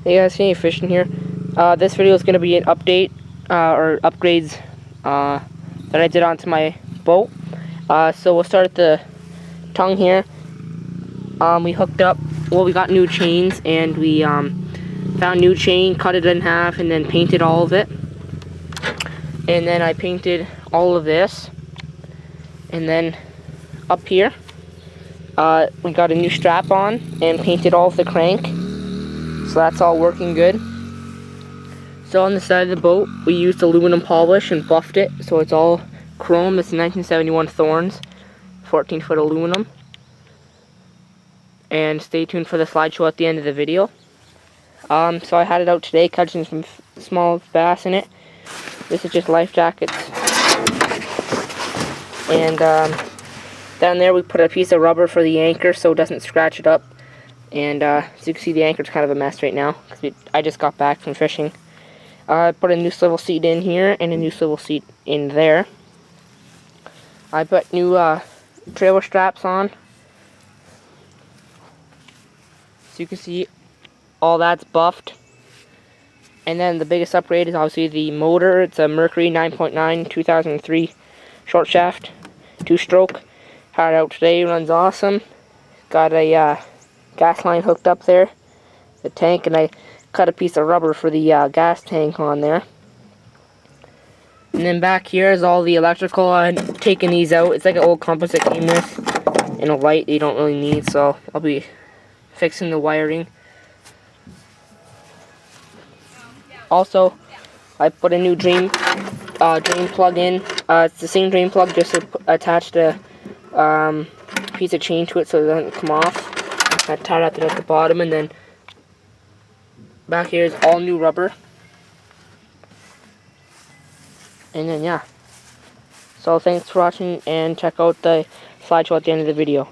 Hey guys, Kenny Fishing here. This video is going to be an update or upgrades that I did onto my boat. So we'll start at the tongue here. We hooked up, well, we got new chains, and we found new chain, cut it in half, and then painted all of it. And then I painted all of this. And then up here, we got a new strap on and painted all of the crank. So that's all working good. So on the side of the boat, we used aluminum polish and buffed it, so it's all chrome. It's 1971 Thorns, 14-foot aluminum. And stay tuned for the slideshow at the end of the video. So I had it out today, catching some small bass in it. This is just life jackets. And down there we put a piece of rubber for the anchor so it doesn't scratch it up. And as you can see, the anchor's kind of a mess right now because I just got back from fishing. I put a new swivel seat in here and a new swivel seat in there. I put new trailer straps on. So you can see all that's buffed. And then the biggest upgrade is obviously the motor. It's a Mercury 9.9 2003 short shaft, 2-stroke. Had it out today, runs awesome. Got a gas line hooked up there, the tank, and I cut a piece of rubber for the gas tank on there. And then back here is all the electrical. I've taken these out. It's like an old compass that came with, and a light you don't really need, so I'll be fixing the wiring. Also, I put a new drain plug in. It's the same drain plug, just attached a piece of chain to it so it doesn't come off. I tied it at the bottom, and then back here is all new rubber. And then yeah. So thanks for watching, and check out the slideshow at the end of the video.